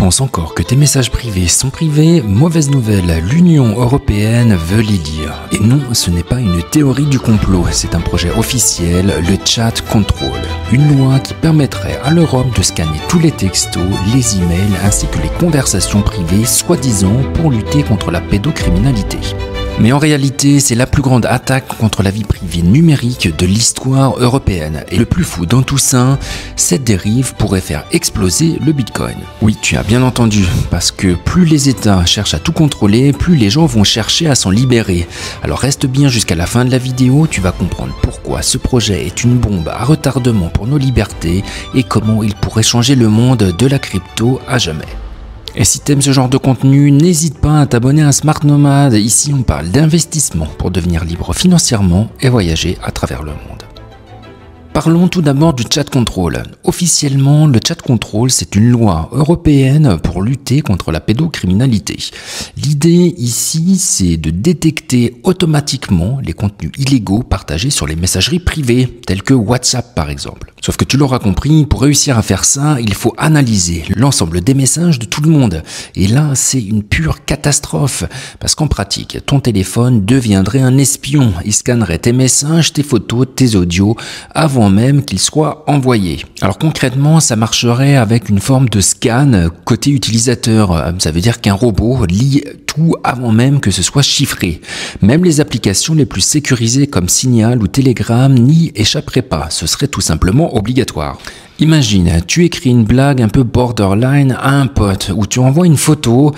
penses encore que tes messages privés sont privés, mauvaise nouvelle, l'Union européenne veut les lire. Et non, ce n'est pas une théorie du complot, c'est un projet officiel, le Chat Control. Une loi qui permettrait à l'Europe de scanner tous les textos, les emails ainsi que les conversations privées, soi-disant pour lutter contre la pédocriminalité. Mais en réalité, c'est la plus grande attaque contre la vie privée numérique de l'histoire européenne. Et le plus fou dans tout ça, cette dérive pourrait faire exploser le Bitcoin. Oui, tu as bien entendu, parce que plus les États cherchent à tout contrôler, plus les gens vont chercher à s'en libérer. Alors reste bien jusqu'à la fin de la vidéo, tu vas comprendre pourquoi ce projet est une bombe à retardement pour nos libertés et comment il pourrait changer le monde de la crypto à jamais. Et si t'aimes ce genre de contenu, n'hésite pas à t'abonner à Smart Nomad. Ici, on parle d'investissement pour devenir libre financièrement et voyager à travers le monde. Parlons tout d'abord du Chat Control. Officiellement, le Chat Control, c'est une loi européenne pour lutter contre la pédocriminalité. L'idée ici, c'est de détecter automatiquement les contenus illégaux partagés sur les messageries privées, telles que WhatsApp par exemple. Sauf que tu l'auras compris, pour réussir à faire ça, il faut analyser l'ensemble des messages de tout le monde. Et là, c'est une pure catastrophe, parce qu'en pratique, ton téléphone deviendrait un espion. Il scannerait tes messages, tes photos, tes audios, avant même qu'ils soient envoyés. Alors concrètement, ça marcherait avec une forme de scan côté utilisateur. Ça veut dire qu'un robot lit tout avant même que ce soit chiffré. Même les applications les plus sécurisées comme Signal ou Telegram n'y échapperaient pas. Ce serait tout simplement obligatoire. Imagine, tu écris une blague un peu borderline à un pote ou tu envoies une photo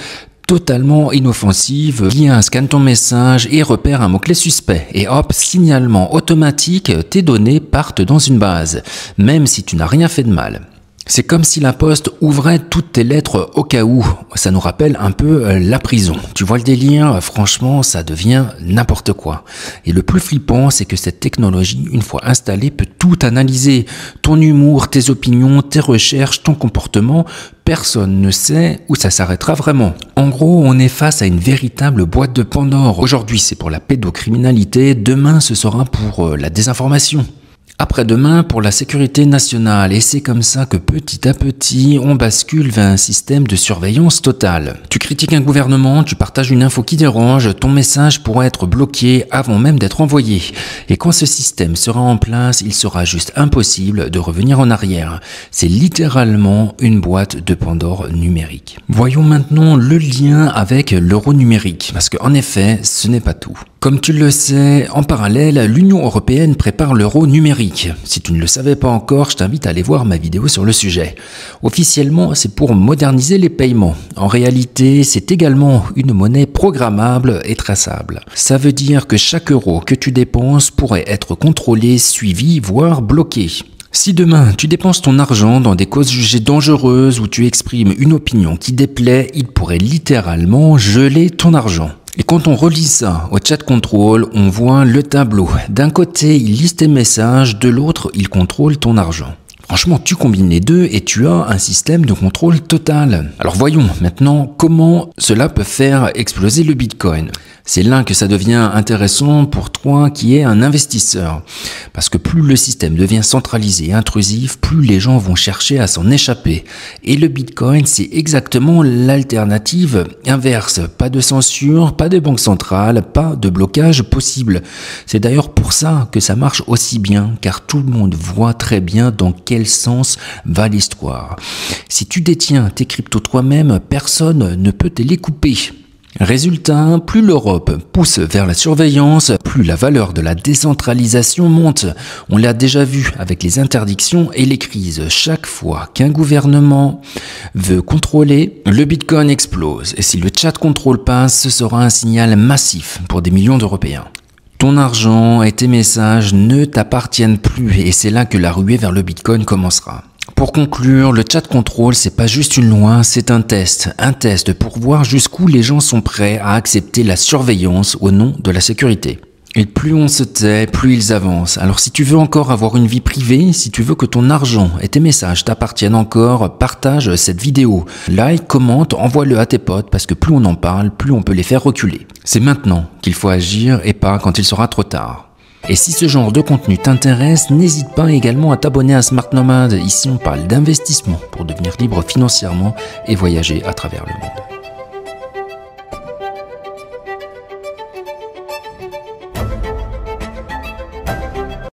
totalement inoffensive, l'IA scanne ton message et repère un mot-clé suspect. Et hop, signalement automatique, tes données partent dans une base, même si tu n'as rien fait de mal. C'est comme si la poste ouvrait toutes tes lettres au cas où. Ça nous rappelle un peu la prison. Tu vois le délire? Franchement, ça devient n'importe quoi. Et le plus flippant, c'est que cette technologie, une fois installée, peut tout analyser. Ton humour, tes opinions, tes recherches, ton comportement. Personne ne sait où ça s'arrêtera vraiment. En gros, on est face à une véritable boîte de Pandore. Aujourd'hui, c'est pour la pédocriminalité. Demain, ce sera pour la désinformation. Après-demain pour la sécurité nationale, et c'est comme ça que petit à petit, on bascule vers un système de surveillance totale. Tu critiques un gouvernement, tu partages une info qui dérange, ton message pourra être bloqué avant même d'être envoyé. Et quand ce système sera en place, il sera juste impossible de revenir en arrière. C'est littéralement une boîte de Pandore numérique. Voyons maintenant le lien avec l'euro numérique, parce qu'en effet, ce n'est pas tout. Comme tu le sais, en parallèle, l'Union européenne prépare l'euro numérique. Si tu ne le savais pas encore, je t'invite à aller voir ma vidéo sur le sujet. Officiellement, c'est pour moderniser les paiements. En réalité, c'est également une monnaie programmable et traçable. Ça veut dire que chaque euro que tu dépenses pourrait être contrôlé, suivi, voire bloqué. Si demain, tu dépenses ton argent dans des causes jugées dangereuses ou tu exprimes une opinion qui déplaît, il pourrait littéralement geler ton argent. Et quand on relit ça au Chat Control, on voit le tableau. D'un côté, il liste tes messages, de l'autre, il contrôle ton argent. Franchement, tu combines les deux et tu as un système de contrôle total. Alors voyons maintenant comment cela peut faire exploser le Bitcoin. C'est là que ça devient intéressant pour toi qui es un investisseur. Parce que plus le système devient centralisé et intrusif, plus les gens vont chercher à s'en échapper. Et le Bitcoin, c'est exactement l'alternative inverse. Pas de censure, pas de banque centrale, pas de blocage possible. C'est d'ailleurs pour ça que ça marche aussi bien, car tout le monde voit très bien dans quel sens va l'histoire. Si tu détiens tes cryptos toi-même, personne ne peut te les couper. Résultat, plus l'Europe pousse vers la surveillance, plus la valeur de la décentralisation monte. On l'a déjà vu avec les interdictions et les crises. Chaque fois qu'un gouvernement veut contrôler, le Bitcoin explose. Et si le Chat Control passe, ce sera un signal massif pour des millions d'Européens. Ton argent et tes messages ne t'appartiennent plus et c'est là que la ruée vers le Bitcoin commencera. Pour conclure, le Chat Control, c'est pas juste une loi, c'est un test pour voir jusqu'où les gens sont prêts à accepter la surveillance au nom de la sécurité. Et plus on se tait, plus ils avancent. Alors si tu veux encore avoir une vie privée, si tu veux que ton argent et tes messages t'appartiennent encore, partage cette vidéo. Like, commente, envoie-le à tes potes parce que plus on en parle, plus on peut les faire reculer. C'est maintenant qu'il faut agir et pas quand il sera trop tard. Et si ce genre de contenu t'intéresse, n'hésite pas également à t'abonner à Smart Nomad. Ici on parle d'investissement pour devenir libre financièrement et voyager à travers le monde.